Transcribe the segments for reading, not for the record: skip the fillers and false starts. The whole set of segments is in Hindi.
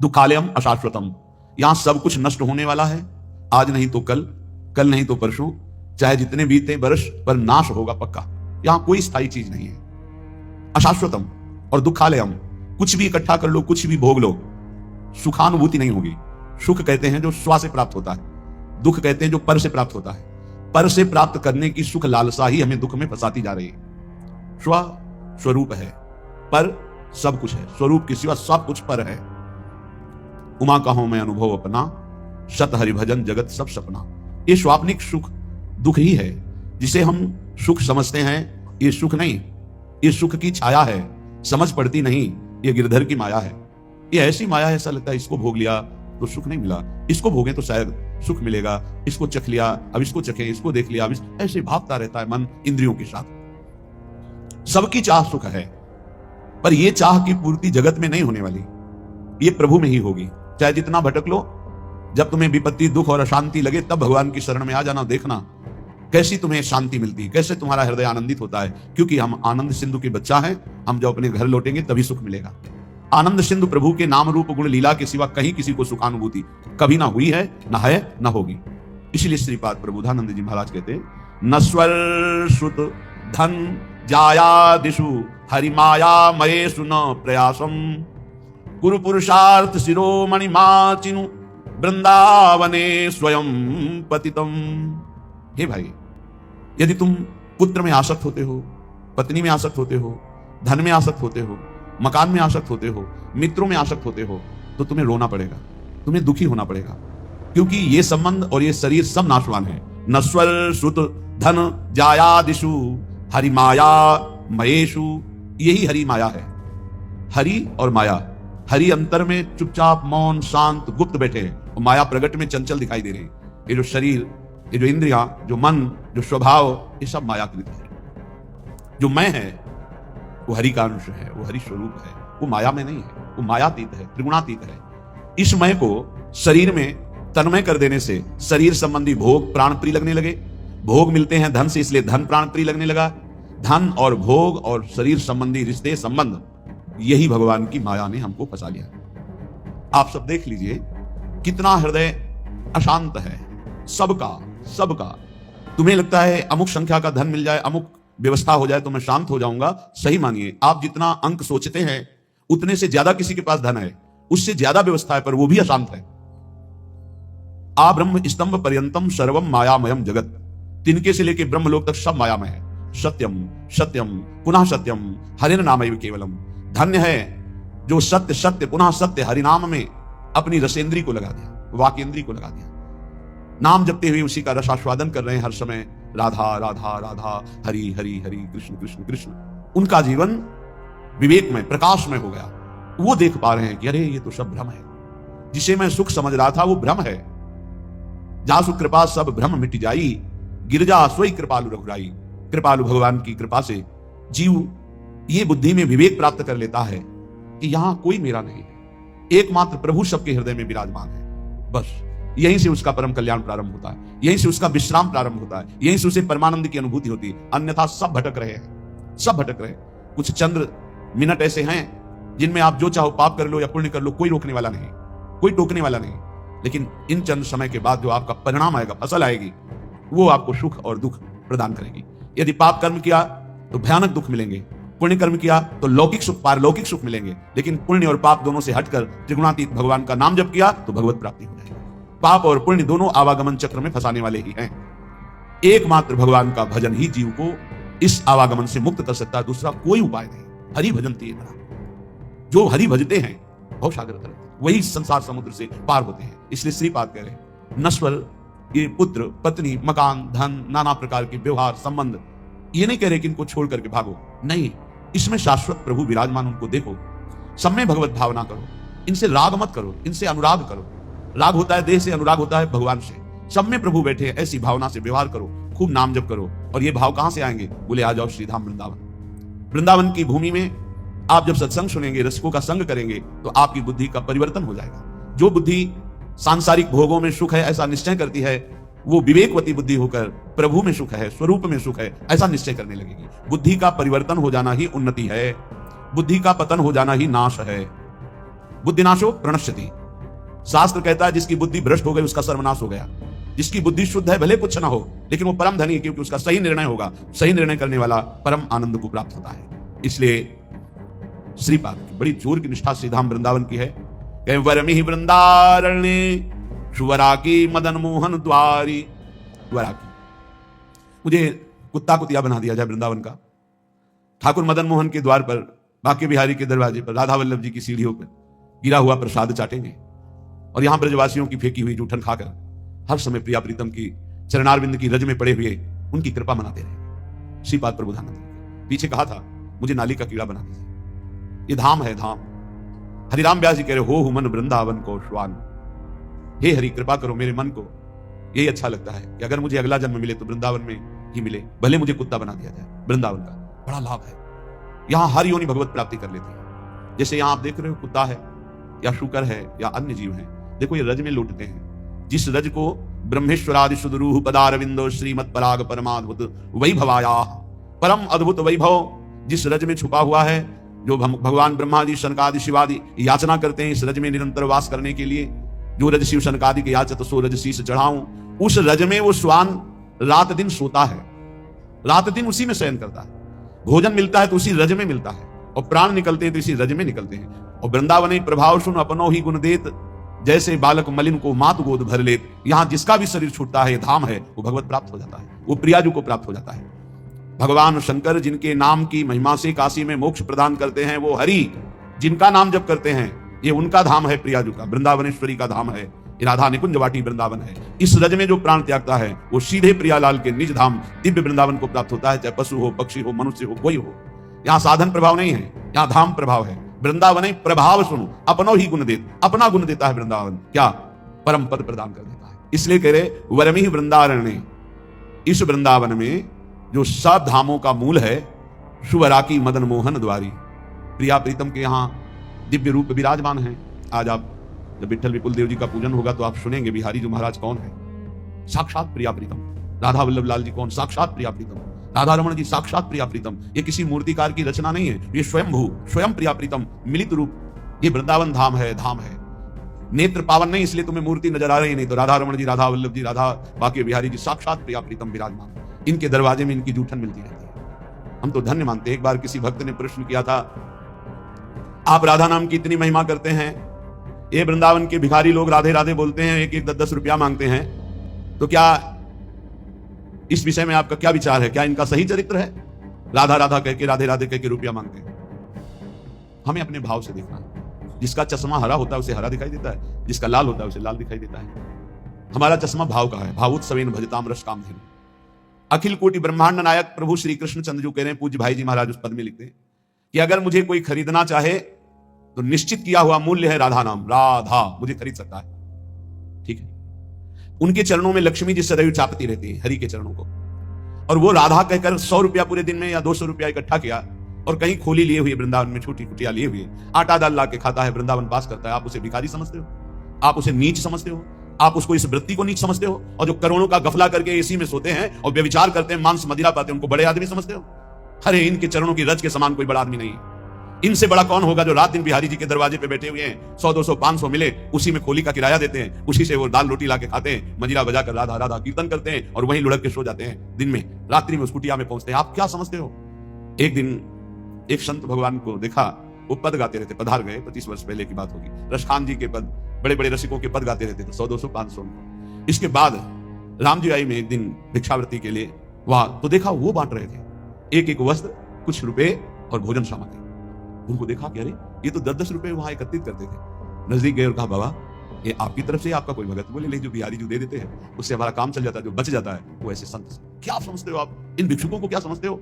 दुखालयम अशाश्वतम, यहां सब कुछ नष्ट होने वाला है, आज नहीं तो कल, कल नहीं तो परसों, चाहे जितने बीते वर्ष, पर नाश होगा पक्का। यहां कोई स्थायी चीज नहीं है। अशाश्वतम और दुखालयम, कुछ भी इकट्ठा कर लो, कुछ भी भोग लो, सुखानुभूति नहीं होगी। सुख कहते हैं जो स्व से प्राप्त होता है, दुख कहते हैं जो पर से प्राप्त होता है। पर से प्राप्त करने की सुख लालसा ही हमें दुख में फंसाती जा रही है। स्व स्वरूप है, पर सब कुछ है, स्वरूप के सिवा सब कुछ पर है। उमा कहो मैं अनुभव अपना, सत हरिभजन जगत सब सपना। ये स्वाप्निक सुख दुख ही है, जिसे हम सुख समझते हैं। ये सुख नहीं, ये सुख की छाया है, समझ पड़ती नहीं। ये गिरधर की माया है, ये ऐसी माया है, ऐसा लगता है इसको भोग लिया तो सुख नहीं मिला, इसको भोगे तो शायद सुख मिलेगा, इसको चख लिया अब इसको चखे, इसको देख लिया अब ऐसे भागता रहता है मन इंद्रियों के साथ। सबकी चाह सुख है, पर यह चाह की पूर्ति जगत में नहीं होने वाली, ये प्रभु में ही होगी। चाहे जितना भटक लो, जब तुम्हें विपत्ति दुख और अशांति लगे तब भगवान की शरण में आ जाना, देखना कैसी तुम्हें शांति मिलती है, कैसे तुम्हारा हृदय आनंदित होता है। क्योंकि हम आनंद सिंधु के बच्चा हैं, हम जब अपने घर लौटेंगे तभी सुख मिलेगा। आनंद सिंधु प्रभु के नाम रूप गुण लीला के सिवा कहीं किसी को सुखानुभूति कभी ना हुई है, ना है, ना होगी। इसलिए श्रीपाद प्रबोधानंद जी महाराज कहते, नस्वर श्रुत धन जायादिषु हरिमाया मयेषु न प्रयासम, गुरु पुरुषार्थ शिरोमणि माचिनु वृंदावने स्वयं पतितम। हे भाई, यदि तुम पुत्र में आसक्त होते हो, पत्नी में आसक्त होते हो, धन में आसक्त होते हो, मकान में आसक्त होते हो, मित्रों में आसक्त होते हो, तो तुम्हें रोना पड़ेगा, तुम्हें दुखी होना पड़ेगा। क्योंकि ये संबंध और ये शरीर सब नाशवान है। नस्वर श्रुत धन जायादिषु हरिमाया मयेषु, यही हरि माया है। हरि और माया, हरि अंतर में चुपचाप मौन शांत गुप्त बैठे हैं, और माया प्रगट में चंचल दिखाई दे रही। ये जो शरीर, ये जो इंद्रियां, जो मन, जो स्वभाव, ये सब मायाकृत है। जो मैं है वो हरि का अंश है, वो हरि स्वरूप है, वो माया में नहीं है, वो मायातीत है, त्रिगुणातीत है। इस मय को शरीर में तन्मय कर देने से शरीर संबंधी भोग प्राण प्रिय लगने लगे। भोग मिलते हैं धन से, इसलिए धन प्राण प्रिय लगने लगा। धन और भोग और शरीर संबंधी रिश्ते संबंध, यही भगवान की माया ने हमको फंसा लिया। आप सब देख लीजिए कितना हृदय अशांत है सबका सबका। तुम्हें लगता है अमुक संख्या का धन मिल जाए, अमुक व्यवस्था हो जाए तो मैं शांत हो जाऊंगा। सही मानिए, आप जितना अंक सोचते हैं उतने से ज्यादा किसी के पास धन है, उससे ज्यादा व्यवस्था है, पर वो भी अशांत है। आ ब्रह्म स्तंभ पर्यंतम सर्वम मायामयम जगत, तिनके से लेके ब्रह्मलोक तक सब मायामय है। सत्यम सत्यम पुनः सत्यम हरिन नामैव केवलम। धन्य है जो सत्य सत्य पुनः सत्य हरिनाम में अपनी रसेंद्री को लगा दिया, वाकेंद्री को लगा दिया। नाम जपते हुए उसी का रसास्वादन कर रहे हैं हर समय, राधा राधा राधा, हरि हरि हरि, कृष्ण कृष्ण कृष्ण। उनका जीवन विवेक में प्रकाश में हो गया। वो देख पा रहे हैं कि अरे ये तो सब भ्रम है, जिसे मैं सुख समझ रहा था वो भ्रम है। जासु कृपा सब भ्रम मिट जाई, गिरजा सोई कृपालु रघुराई। कृपालु भगवान की कृपा से जीव ये बुद्धि में विवेक प्राप्त कर लेता है कि यहां कोई मेरा नहीं है, एकमात्र प्रभु सबके हृदय में विराजमान है। बस यहीं से उसका परम कल्याण प्रारंभ होता है, यहीं से उसका विश्राम प्रारंभ होता है, यहीं से उसे परमानंद की अनुभूति होती है। अन्यथा सब भटक रहे हैं, सब भटक रहे हैं। कुछ चंद्र मिनट ऐसे हैं जिनमें आप जो चाहो पाप कर लो या पुण्य कर लो, कोई रोकने वाला नहीं, कोई टोकने वाला नहीं। लेकिन इन चंद समय के बाद जो आपका परिणाम आएगा, फसल आएगी, वो आपको सुख और दुख प्रदान करेगी। यदि पाप कर्म किया तो भयानक दुख मिलेंगे, पुण्य कर्म किया तो लौकिक सुख पारलौकिक सुख मिलेंगे। लेकिन पुण्य और पाप दोनों से हटकर त्रिगुणातीत भगवान का नाम जप किया तो भगवत प्राप्ति हो जाएगी। पाप और पुण्य दोनों आवागमन चक्र में फंसाने वाले ही हैं। एकमात्र भगवान का भजन ही जीव को इस आवागमन से मुक्त कर सकता है, दूसरा कोई उपाय नहीं। हरि भजनती है, जो हरि भजते हैं भव सागर तरफ, वही संसार समुद्र से पार होते हैं। इसलिए श्रीपाद कह रहे हैं, नश्वर ये पुत्र पत्नी मकान धन नाना प्रकार के व्यवहार संबंध, ये नहीं कह रहे कि इनको छोड़ करके भागो, नहीं, इसमें शाश्वत प्रभु विराजमान, उनको देखो, सब में भगवत भावना करो, इनसे राग मत करो, इनसे अनुराग करो। राग होता है देह से, अनुराग होता है भगवान से। सब में प्रभु बैठे हैं, ऐसी भावना से व्यवहार करो, खूब नाम जप करो। और ये भाव कहां से आएंगे? बोले आ जाओ श्रीधाम वृंदावन। वृंदावन की भूमि में आप जब सत्संग सुनेंगे, रसिकों का संग करेंगे, तो आपकी बुद्धि का परिवर्तन हो जाएगा। जो बुद्धि सांसारिक भोगों में सुख है ऐसा निश्चय करती है, वो विवेकवती बुद्धि होकर प्रभु में सुख है, स्वरूप में सुख है ऐसा निश्चय करने लगेगी। बुद्धि का परिवर्तन हो जाना ही उन्नति है, बुद्धि का पतन हो जाना ही नाश है। बुद्धिनाशो प्रणश्यति। शास्त्र कहता है जिसकी बुद्धि भ्रष्ट हो गई उसका सर्वनाश हो गया। जिसकी बुद्धि शुद्ध है भले कुछ ना हो लेकिन वो परम धनी है, क्योंकि उसका सही निर्णय होगा। सही निर्णय करने वाला परम आनंद को प्राप्त होता है। इसलिए श्रीपाद की बड़ी जोर की निष्ठा श्री धाम वृंदावन की है। वरमि वृंदारण्ये शुवरा की मदन मोहन द्वारी। द्वारा की मुझे कुत्ता कुतिया बना दिया जाए वृंदावन का। ठाकुर मदन मोहन के द्वार पर, बांके बिहारी के दरवाजे पर, राधा वल्लभ जी की सीढ़ियों पर गिरा हुआ प्रसाद चाटेंगे और यहां ब्रजवासियों की फेंकी हुई जूठन खाकर हर समय प्रिया प्रीतम की चरणारविंद की रज में पड़े हुए उनकी कृपा मनाते रहे। श्रीपाद प्रबोधानंद पीछे कहा था मुझे नाली का कीड़ा बना दीजिए। ये धाम है, धाम। हरिराम व्यास जी कह रहे हो मन वृंदावन को श्वान। हे हरि कृपा करो मेरे मन को यही अच्छा लगता है कि अगर मुझे अगला जन्म मिले तो वृंदावन में ही मिले, भले मुझे कुत्ता बना दिया जाए। वृंदावन का बड़ा लाभ है, यहां हर योनि भगवत प्राप्ति कर लेती है। जैसे यहां आप देख रहे हो कुत्ता है या शुकर है या अन्य जीव है, देखो ये रज में लौटते हैं। जिस रज को ब्रह्मेश्वरादि सुदरूह पदारविंदो श्रीमत् पराग परमाद्भुत वैभवाया, परम अद्भुत वैभव जिस रज में छुपा हुआ है, जो भगवान ब्रह्मादि शनकादि शिवादि याचना करते हैं इस रज में निरंतर वास करने के लिए। जो रज शिव शनकादि के याचत सो रज शीस चढ़ाऊं, उस रज में वो श्वान रात दिन सोता है, रात दिन उसी में शयन करता है। भोजन मिलता है तो उसी रज में मिलता है और प्राण निकलते हैं तो इसी रज में निकलते हैं। और वृंदावन प्रभाव सुन अपनो ही गुण देत, जैसे बालक मलिन को मात गोद भर लेत। यहां जिसका भी शरीर छूटता है, धाम है, वो भगवत प्राप्त हो जाता है, वो प्रियाजू को प्राप्त हो जाता है। भगवान शंकर जिनके नाम की महिमा से काशी में मोक्ष प्रदान करते हैं, वो हरि जिनका नाम जप करते हैं, ये उनका धाम है, प्रियाजू का, वृंदावनेश्वरी का धाम है, राधा निकुंज वाटी वृंदावन है। इस रज में जो प्राण त्यागता है वो सीधे प्रियालाल के निज धाम दिव्य वृंदावन को प्राप्त होता है, चाहे पशु हो, पक्षी हो, मनुष्य हो, कोई हो। यहाँ साधन प्रभाव नहीं है, यहाँ धाम प्रभाव है। वृंदावन प्रभाव सुनो अपनो ही गुण देत, अपना गुण देता है वृंदावन, क्या परम पद प्रदान कर देता है। इसलिए कह रहे वरमि वृंदारण्य, इस वृंदावन में जो सब धामों का मूल है, शुभराकी मदन मोहन द्वारी, प्रिया प्रीतम के यहाँ दिव्य रूप विराजमान है। आज आप जब विठल विपुल देव जी का पूजन होगा तो आप सुनेंगे बिहारी जी महाराज कौन है, साक्षात प्रिया प्रीतम। राधा वल्लभ लाल जी कौन, साक्षात प्रिया प्रीतम। राधा रमण जी साक्षात प्रिया प्रीतम। ये किसी मूर्तिकार की रचना नहीं है, ये स्वयंभू स्वयं प्रिया प्रीतम मिलित रूप। ये वृंदावन धाम है, धाम है। नेत्र पावन नहीं इसलिए तुम्हें मूर्ति नजर आ रही नहीं, तो राधा रमण जी, राधा वल्लभ जी, राधा बांके बिहारी जी साक्षात प्रिया प्रीतम विराजमान। इनके दरवाजे में इनकी जूठन मिलती रहती है। हम तो धन्य मानते। एक बार किसी भक्त ने प्रश्न किया था, आप राधा नाम की इतनी महिमा करते हैं, ये वृंदावन के भिखारी लोग राधे राधे बोलते हैं, एक एक 10-10 रुपया मांगते हैं, तो क्या इस विषय में आपका क्या विचार है? क्या इनका सही चरित्र है? राधा राधा कह के, राधे राधे कह के रुपया मांगते हैं। हमें अपने भाव से देखना है। जिसका चश्मा हरा होता है उसे हरा दिखाई देता है, जिसका लाल होता है उसे लाल दिखाई देता है। हमारा चश्मा भाव का है। भावोत्सवेन भजताम रस कामधेनु। अखिल कोटि ब्रह्मांड नायक प्रभु श्री कृष्ण चंद्र जी कह रहे हैं, पूज्य भाई जी महाराज उस पद में लिखते हैं कि अगर मुझे कोई खरीदना चाहे तो निश्चित किया हुआ मूल्य है राधा नाम। राधा मुझे खरीद सकता है, ठीक है। उनके चरणों में लक्ष्मी जी सदैव चापती रहती है, हरि के चरणों को। और वो राधा कहकर 100 रुपया पूरे दिन में या 200 रुपया इकट्ठा किया और कहीं खोली लिए हुए वृंदावन में छोटी कुटिया लिए हुए आटा दाल ला के खाता है, वृंदावन पास करता है। आप उसे भिखारी समझते हो? आप उसे नीच समझते हो? आप उसको इस वृत्ति को नीच समझते हो? और जो करोड़ों का गफला करके एसी में सोते हैं और व्यभिचार करते हैं, मांस मदिरा पाते हैं, उनको बड़े आदमी समझते हो? अरे इनके चरणों की रज के समान कोई बड़ा आदमी नहीं है। इनसे बड़ा कौन होगा जो रात दिन बिहारी जी के दरवाजे पे बैठे हुए हैं, 100, 200, 500 मिले, उसी में खोली का किराया देते हैं, उसी से वो दाल रोटी ला के खाते हैं, मंजीरा बजा कर राधा राधा कीर्तन करते हैं और वहीं लुढ़क के सो जाते हैं। दिन में रात्रि में उस कुटिया में पहुंचते हैं। आप क्या समझते हो? एक दिन एक संत भगवान को देखा, वो पद गाते रहते, पधार गए, 25 वर्ष पहले की बात होगी। रसखान जी के पद, बड़े बड़े रसिकों के पद गाते रहते थे, 100, 200, 500। इसके बाद राम जी आई में एक दिन भिक्षावृत्ति के लिए वहां, तो देखा वो बांट रहे थे एक एक वस्त्र, कुछ रुपए और भोजन सामग्री। उनको देखा कि अरे ये तो 10-10 रुपए वहां एकत्रित करते थे। नजदीक गए और कहा, बाबा ये आपकी तरफ से आपका कोई भगत? बोले नहीं, जो बिहारी जो दे देते हैं उससे हमारा काम चल जाता है, जो बच जाता है वो ऐसे संत। क्या समझते हो आप? इन भिक्षुकों को क्या समझते हो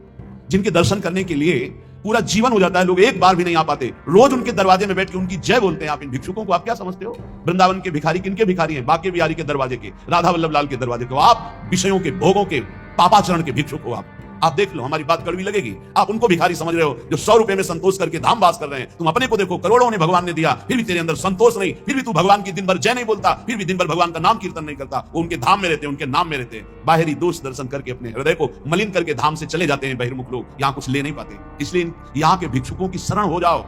जिनके दर्शन करने के लिए पूरा जीवन हो जाता है, लोग एक बार भी नहीं आ पाते, रोज उनके दरवाजे में बैठ के उनकी जय बोलते हैं। आप इन भिक्षुकों को आप क्या समझते हो? वृंदावन के भिखारी किनके भिखारी हैं? बांके बिहारी के दरवाजे के, राधा वल्लभ लाल के दरवाजे के। आप विषयों के, भोगों के, पापाचरण के भिक्षुक हो। आप देख लो, हमारी बात कड़वी लगेगी, आप उनको भिखारी समझ रहे हो जो 100 रुपए में संतोष करके धाम वास कर रहे हैं। तुम अपने को देखो, करोड़ों ने भगवान ने दिया, फिर भी तेरे अंदर संतोष नहीं, फिर भी तू भगवान की दिन भर जय नहीं बोलता, फिर भी दिन भर भगवान का नाम कीर्तन नहीं करता। वो उनके धाम में रहते, उनके नाम में रहते, बाहरी दोष दर्शन करके अपने हृदय को मलिन करके धाम से चले जाते हैं बहिर्मुख लोग, यहाँ कुछ ले नहीं पाते। इसलिए यहाँ के भिक्षुकों की शरण हो जाओ,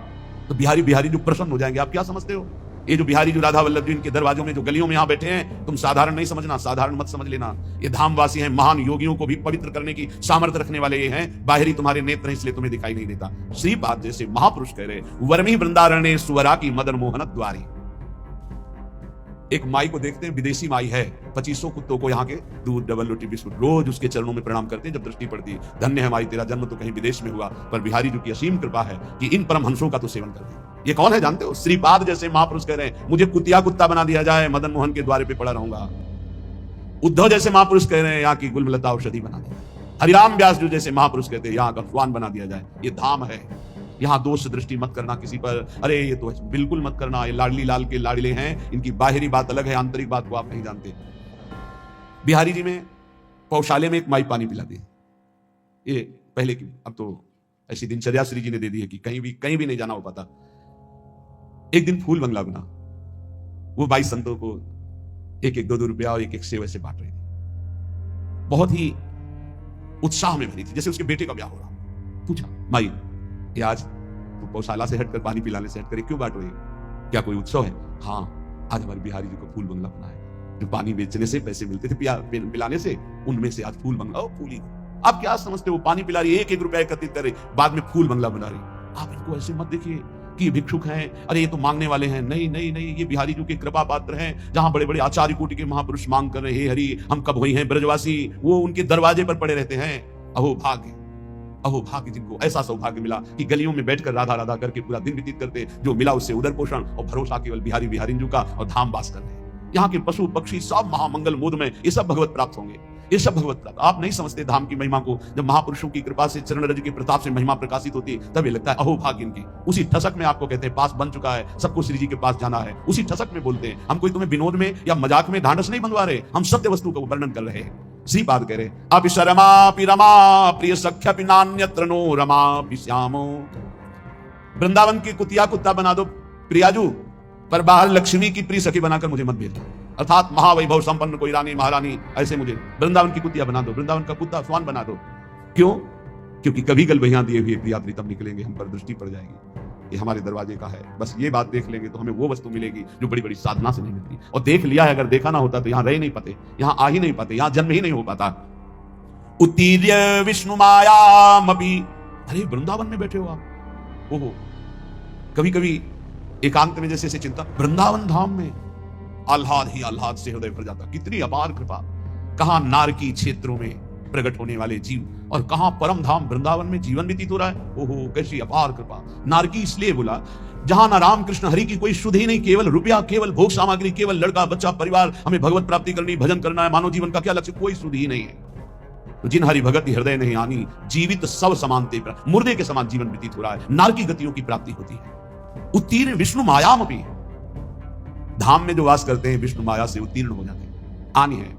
तो बिहारी बिहारी जो प्रसन्न हो जाएंगे। आप क्या समझते हो, ये जो बिहारी जो राधा वल्लभ जी इनके दरवाजों में जो गलियों में यहाँ बैठे हैं, तुम साधारण नहीं समझना, साधारण मत समझ लेना। ये धामवासी हैं, महान योगियों को भी पवित्र करने की सामर्थ्य रखने वाले ये हैं। बाहरी तुम्हारे नेत्र हैं इसलिए तुम्हें दिखाई नहीं देता। श्रीपाद जैसे महापुरुष कह रहे, वर्मी वृंदारण्य सुवरा की मदन मोहन द्वारी। एक माई को देखते हैं, विदेशी माई है, 2500 कुत्तों को यहाँ के दूध, डबल रोटी, बिस्कुट, रोज उसके चरणों में प्रणाम करते हैं जब दृष्टि पड़ती है। धन्य है माई, तेरा जन्म तो कहीं विदेश में हुआ, पर बिहारी जी की असीम कृपा है कि इन परमहंसों का तो सेवन करते हैं। ये कौन है जानते हो? श्रीपाद जैसे महापुरुष कह रहे हैं, मुझे कुतिया कुत्ता बना दिया जाए, मदन मोहन के द्वारे पे पड़ा रहूंगा। उद्धव जैसे महापुरुष कह रहे हैं, यहाँ की गुलमलता औषधि बना दिया। हरिराम व्यास जी जैसे महापुरुष कहते हैं, यहाँ का स्वान बना दिया जाए। ये धाम है, यहाँ दोष दृष्टि मत करना किसी पर, अरे ये तो बिल्कुल मत करना। ये लाडली लाल के लाडले हैं, इनकी बाहरी बात अलग है, आंतरिक बात को आप नहीं जानते। बिहारी जी में पौशाले में एक माई पानी पिला दी, ये पहले की, अब तो ऐसी दिनचर्या श्री जी ने दे दी है कि कहीं भी नहीं जाना हो पाता। एक दिन फूल बंगला बना, वो 22 संतों को एक 2 रुपया और एक सेव से बांट रही थी। बहुत ही उत्साह में भरी थी, जैसे उसके बेटे का ब्याह हो रहा। पूछा, माई ये आज तो पौशाला से हटकर, पानी पिलाने से हटकर क्यों बांट रही है? क्या कोई उत्सव है? हाँ, आज हमारे बिहारी जी को फूल बंगला बना है। जो पानी बेचने से पैसे मिलते थे पिलाने से, उनमें से आज फूल बंगला, फूल ही। आप क्या समझते हो, पानी पिला रही, 1 रुपया एकत्रित करे, बाद में फूल बंगला बना रही। आप इनको ऐसे मत देखिए कि भिक्षुक हैं, अरे ये तो मांगने वाले हैं। नहीं नहीं नहीं, ये बिहारी जी के कृपा पात्र हैं। जहां बड़े बड़े आचार्य कोटि के महापुरुष मांग कर रहे, हे हरि हम कब हुई हैं ब्रजवासी, वो उनके दरवाजे पर पड़े रहते हैं। अहो भाग्य, अहो भाग्य जिनको ऐसा सौभाग्य मिला कि गलियों में बैठकर राधा राधा करके पूरा दिन व्यतीत करते। जो मिला उससे उदर पोषण और भरोसा केवल बिहारी बिहारिंजू का और धाम वास कर रहे। यहाँ के पशु पक्षी सब महामंगल मोद में, ये सब भगवत प्राप्त होंगे, ये सब भगवत प्राप्त। आप नहीं समझते धाम की महिमा को। जब महापुरुषों की कृपा से, चरण रज के प्रताप से महिमा प्रकाशित होती है, तब ये लगता है अहो भाग्य इनकी। उसी ठसक में आपको कहते हैं पास बन चुका है, सबको श्री जी के पास जाना है। उसी ठसक में बोलते हैं। हम कोई तुम्हें विनोद में या मजाक में ढांढस नहीं बंधवा रहे, हम सत्य वस्तु का वर्णन कर रहे हैं। श्रीपाद कह रहे, अपि शरमापि रमा प्रिय सख्यपि नान्यत्र नो रमापि श्यामो। वृंदावन की कुतिया कुत्ता बना दो प्रियाजू, पर बाहर लक्ष्मी की प्रिय सखी बनाकर मुझे मत भेजना। अर्थात महावैभव संपन्न कोई रानी महारानी, ऐसे मुझे वृंदावन की कुतिया बना दो, वृंदावन का कुत्ता स्वान बना दो। क्यों? क्योंकि कभी कल वहां दिए हुए यात्री तब निकलेंगे, हम पर दृष्टि पड़ जाएगी। ये हमारे दरवाजे का है, बस ये बात देख लेंगे तो हमें वो वस्तु मिलेगी जो बड़ी बड़ी साधना से नहीं मिलती। और देख लिया है, अगर देखा ना होता तो यहाँ रह नहीं पाते, यहाँ आ ही नहीं पाते, यहाँ जन्म ही नहीं हो पाता। उत्तीर्य विष्णु मायामपि, अरे वृंदावन में बैठे हो आप। ओहो, कभी कभी एकांत में जैसे चिंता, वृंदावन धाम में आह्लाद ही आह्लाद से हृदय भर जाता। कितनी अपार कृपा, कहां नारकी क्षेत्रों में प्रकट होने वाले जीव और कहां परम धाम वृंदावन में जीवन व्यतीत हो रहा है। ओहो, कैसी अपार कृपा। नारकी इसलिए बोला जहां ना राम कृष्ण हरि की कोई शुद्ध ही नहीं, केवल रुपया, केवल भोग सामग्री, केवल लड़का बच्चा परिवार, हमें भगवत प्राप्ति करनी, भजन करना है, मानव जीवन का क्या लक्ष्य, कोई शुद्ध ही नहीं है। तो जिन हरि भगत हृदय नहीं आनी, जीवित सब समानते, मुर्दे के समान जीवन व्यतीत हो रहा है, नारकी गतियों की प्राप्ति होती है। उत्तीर्ण विष्णु मायामपि, धाम में जो वास करते हैं विष्णु माया से उत्तीर्ण हो जाते हैं। आनी है,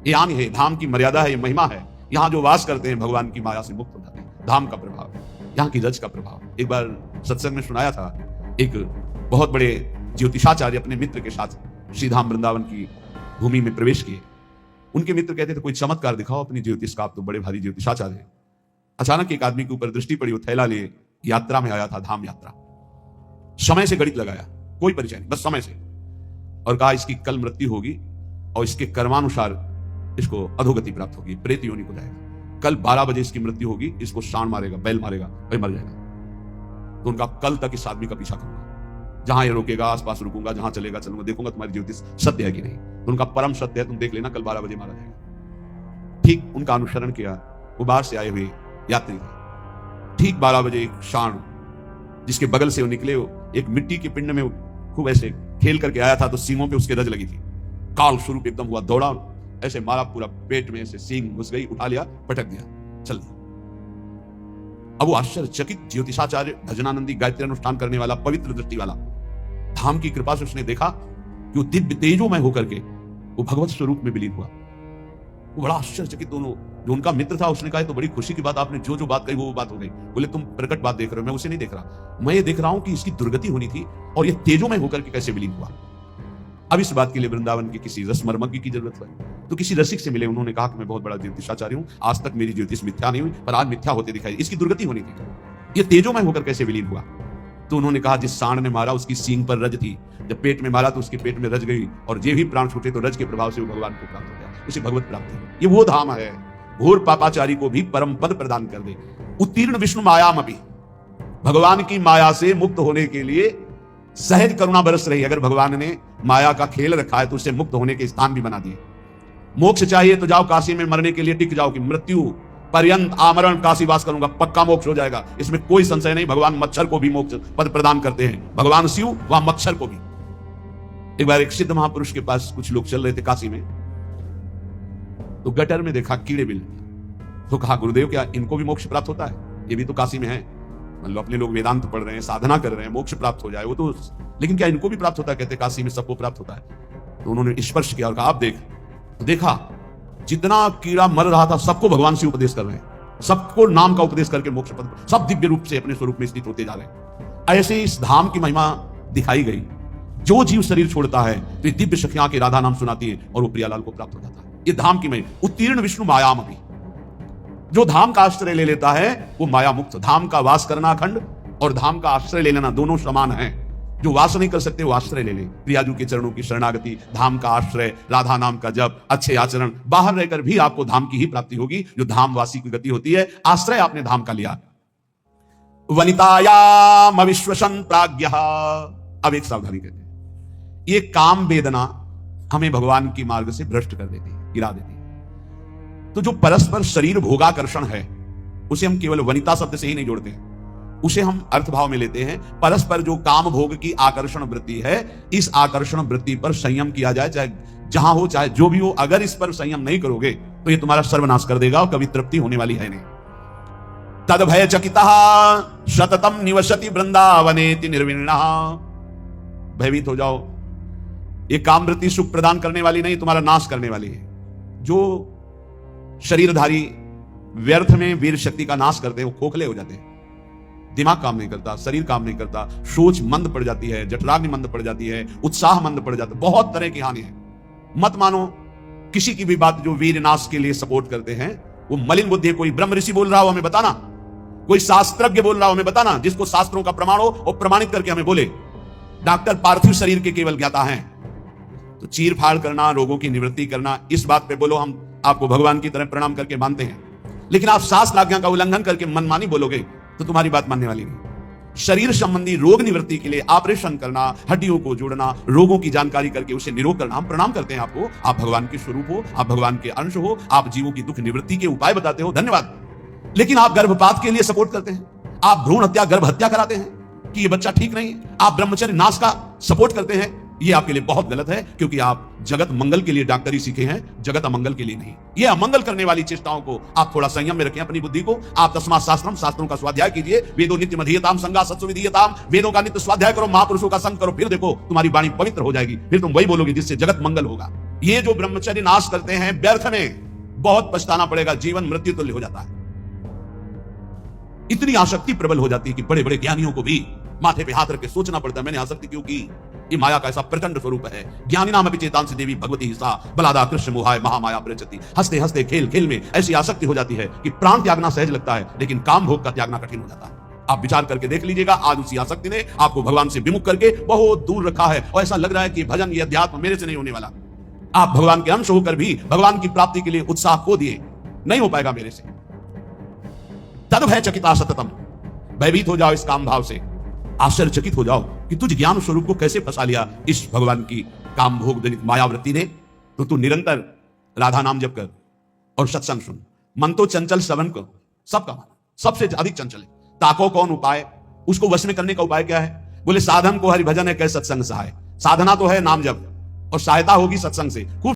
ये आनी है, धाम की मर्यादा है, ये महिमा है। यहाँ जो वास करते हैं भगवान की माया से मुक्त हो जाते हैं। धाम का प्रभाव, यहाँ की रज का प्रभाव। एक बार सत्संग में सुनाया था, एक बहुत बड़े ज्योतिषाचार्य अपने मित्र के साथ श्रीधाम वृंदावन की भूमि में प्रवेश किए। उनके मित्र कहते थे कोई चमत्कार दिखाओ अपनी ज्योतिष का, आप तो बड़े भारी ज्योतिषाचार्य। अचानक एक आदमी के ऊपर दृष्टि पड़ी, वो थैला लिए यात्रा में आया था, धाम यात्रा। समय से गणित लगाया, कोई परिचय नहीं, बस समय से, और कहा इसकी कल मृत्यु होगी और इसके कर्मानुसार इसको अधोगति प्राप्त होगी, प्रेत योनि को जाएगा। कल 12 बजे इसकी मृत्यु होगी, इसको सांड मारेगा, बैल मारेगा, वही मर जाएगा। तो उनका कल तक इस आदमी का पीछा करूंगा, जहां ये रोकेगा आसपास रुकूंगा, जहां चलेगा चलूंगा, देखूंगा तुम्हारी ज्योतिष सत्य है कि नहीं। तो उनका परम सत्य है, तुम देख लेना कल 12 बजे मारा जाएगा। ठीक उनका अनुसरण किया, वो बाहर से आए हुए यात्री थे। ठीक 12 बजे एक सांड जिसके बगल से वो निकले, एक मिट्टी के पिंड में खूब ऐसे खेल करके आया था, तो सींगों पे उसके रज लगी थी। काल स्वरूप एकदम हुआ, दौड़ा, ऐसे मारा, पूरा पेट में ऐसे सींग घुस गई, उठा लिया, पटक दिया, चल दिया। अब वो आश्चर्यचकित ज्योतिषाचार्य, भजनानंदी, गायत्री अनुष्ठान करने वाला, पवित्र दृष्टि वाला, धाम की कृपा से उसने देखा कि वो दिव्य तेजोमय होकर के वो भगवत स्वरूप में विलीन हुआ। वो बड़ा आश्चर्यचकित, दोनों, जो उनका मित्र था उसने कहा तो बड़ी खुशी की बात, आपने जो जो बात कही वो बात हो गई। बोले तुम प्रकट बात देख रहे हो, मैं उसे नहीं देख रहा, मैं ये देख रहा हूं कि इसकी दुर्गति होनी थी और ये तेजोमय होकर के कैसे विलीन हुआ। अब इस बात के लिए वृंदावन के किसी रसमर्मज्ञ की जरूरत है। तो किसी रसिक से मिले, उन्होंने कहा कि मैं बहुत बड़ा ज्योतिषाचार्य हूं, आज तक मेरी ज्योतिष मिथ्या नहीं हुई, पर आज मिथ्या होते दिखाई, इसकी दुर्गति होनी थी, ये तेजोमय होकर कैसे विलीन हुआ। तो उन्होंने कहा जिस सांड ने मारा उसकी सींग पर रज थी, जब पेट में मारा तो उसके पेट में रज गई, और जे भी प्राण छूटे तो रज के प्रभाव से वो भगवान को प्राप्त हो गया, उसे भगवत प्राप्ति। ये वो धाम है घोर पापाचारी को भी परम पद प्रदान कर दे। उत्तीर्ण विष्णु मायामपि, भगवान की माया से मुक्त होने के लिए सहज करुणा बरस रही। अगर भगवान ने माया का खेल रखा है तो उससे मुक्त होने के स्थान भी बना दिए। मोक्ष चाहिए तो जाओ काशी में, मरने के लिए टिक जाओ कि मृत्यु पर्यंत आमरण काशी वास करूंगा, पक्का मोक्ष हो जाएगा, इसमें कोई संशय नहीं। भगवान मच्छर को भी मोक्ष पद प्रदान करते हैं, भगवान शिव वहां मच्छर को भी। एक बार एक सिद्ध महापुरुष के पास कुछ लोग चल रहे थे काशी में, तो गटर में देखा कीड़े बिल, तो कहा गुरुदेव क्या इनको भी मोक्ष प्राप्त होता है? ये भी तो काशी में है, मतलब अपने लोग वेदांत पढ़ रहे हैं, साधना कर रहे हैं, मोक्ष प्राप्त हो जाए वो तो, लेकिन क्या इनको भी प्राप्त होता है? कहते काशी में सबको प्राप्त होता है। तो उन्होंने स्पर्श किया और कहा आप देख, तो देखा जितना कीड़ा मर रहा था सबको भगवान से उपदेश कर रहे हैं, सबको नाम का उपदेश करके मोक्ष पद, सब दिव्य रूप से अपने स्वरूप में स्थित होते जा रहे हैं। ऐसे इस धाम की महिमा दिखाई गई। जो जीव शरीर छोड़ता है तो ये दिव्य सखियां के राधा नाम सुनाती है और वो प्रियालाल को प्राप्त हो जाता है। ये धाम की महिमा। उत्तीर्ण विष्णु मायामपि, जो धाम का आश्रय ले लेता है वो माया मुक्त। धाम का वास करना अखंड और धाम का आश्रय ले लेना दोनों समान है। जो वास नहीं कर सकते वो आश्रय ले ले, प्रियाजू के चरणों की शरणागति, धाम का आश्रय, राधा नाम का जप, अच्छे आचरण, बाहर रहकर भी आपको धाम की ही प्राप्ति होगी, जो धामवासी की गति होती है। आश्रय आपने धाम का लिया। वनितायाम अविश्वसन प्राज्ञ, अब एक सावधानी कहते हैं, ये काम वेदना हमें भगवान की मार्ग से भ्रष्ट कर देती है, गिरा देती है। तो जो परस्पर शरीर भोगाकर्षण है उसे हम केवल वनिता शब्द से ही नहीं जोड़ते हैं, उसे हम अर्थभाव में लेते हैं। परस्पर जो काम भोग की आकर्षण वृत्ति है, इस आकर्षण वृत्ति पर संयम किया जाए, चाहे जहां हो चाहे जो भी हो। अगर इस पर संयम नहीं करोगे तो ये तुम्हारा सर्वनाश कर देगा और कभी तृप्ति होने वाली है नहीं। तद भय चकितः सततम निवसति वृंदावनेति निर्विण्णः, भयभीत हो जाओ, ये काम वृत्ति सुख प्रदान करने वाली नहीं, तुम्हारा नाश करने वाली है। जो शरीरधारी व्यर्थ में वीर शक्ति का नाश करते हैं वो खोखले हो जाते हैं, दिमाग काम नहीं करता, शरीर काम नहीं करता, सोच मंद पड़ जाती है, जठराग्नि मंद पड़ जाती है, उत्साह मंद पड़ जाता है, बहुत तरह की हानि है। मत मानो किसी की भी बात जो वीर नाश के लिए सपोर्ट करते हैं, वो मलिन बुद्धि है। कोई ब्रह्म ऋषि बोल रहा हो हमें बताना, कोई शास्त्रज्ञ बोल रहा हो हमें बताना, जिसको शास्त्रों का प्रमाण हो और प्रमाणित करके हमें बोले। डॉक्टर पार्थिव शरीर के केवल ज्ञाता हैं, तो चीर फाड़ करना, रोगों की निवृत्ति करना, इस बात पे बोलो हम आपको भगवान की तरह प्रणाम करके मानते हैं। लेकिन आप शास्त्र आज्ञा का उल्लंघन करके मनमानी बोलोगे तो तुम्हारी बात मानने वाली नहीं। शरीर संबंधी रोग निवृत्ति के लिए ऑपरेशन करना, हड्डियों को जोड़ना, रोगों की जानकारी करके उसे निरोग करना, हम प्रणाम करते हैं आपको। आप भगवान के स्वरूप हो, आप भगवान के अंश हो, आप जीवों की दुख निवृत्ति के उपाय बताते हो, धन्यवाद। लेकिन आप गर्भपात के लिए सपोर्ट करते हैं, आप भ्रूण हत्या, गर्भ हत्या कराते हैं कि ये बच्चा ठीक नहीं है, आप ब्रह्मचर्य नाश का सपोर्ट करते हैं, ये आपके लिए बहुत गलत है। क्योंकि आप जगत मंगल के लिए डॉक्टरी सीखे हैं, जगत अमंगल के लिए नहीं। ये अमंगल करने वाली चेष्टाओं को आप थोड़ा संयम में रखें अपनी बुद्धि को। आप तस्मात् शास्त्रम, शास्त्रों का स्वाध्याय कीजिए। वेदो नित्य मधीयताम संगा सत्सु विधीयताम, वेदों का नित्य स्वाध्याय करो, महापुरुषों का संग करो, फिर देखो तुम्हारी वाणी पवित्र हो जाएगी, फिर तुम वही बोलोगे जिससे जगत मंगल होगा। ये जो ब्रह्मचर्य नाश करते हैं व्यर्थ में, बहुत पछताना पड़ेगा, जीवन मृत्यु तुल्य हो जाता है। इतनी आसक्ति प्रबल हो जाती है कि बड़े बड़े ज्ञानियों को भी माथे पे हाथ रख के सोचना पड़ता है, मैंने आसक्ति क्यों की। ये माया का ऐसा प्रचंड स्वरूप है। ज्ञानी नाम अपि चेतांसि देवी भगवती सा बलादा कृष्ण मोहाय महामाया प्रचति। हंसते हंसते खेल खेल में ऐसी आसक्ति हो जाती है कि प्राण त्यागना सहज लगता है, लेकिन काम भोग का त्यागना कठिन हो जाता है। आप विचार करके देख लीजिएगा, आज उसी आसक्ति ने आपको भगवान से विमुख करके बहुत दूर रखा है, और ऐसा लग रहा है कि भजन, ये अध्यात्म मेरे से नहीं होने वाला। आप भगवान के अंश होकर भी भगवान की प्राप्ति के लिए उत्साह खो दिए, नहीं हो पाएगा मेरे से। तद भय चकिता सततम, भयभीत हो जाओ इस काम भाव से, आश्चर्यचकित हो जाओ कि तुझ ज्ञान स्वरूप को कैसे फंसा लिया इस भगवान की काम भोग जनित मायावृत्ति ने। तो तू निरंतर राधा नाम जप कर और सत्संग सुन। मन तो चंचल, श्रवण को सबका मन सबसे अधिक चंचल है। ताको कौन उपाय, उसको वश में करने का उपाय क्या है? बोले साधन को हरि भजन है, कै सत्संग सहाय। साधना तो है नाम जप और सहायता होगी सत्संग से। खूब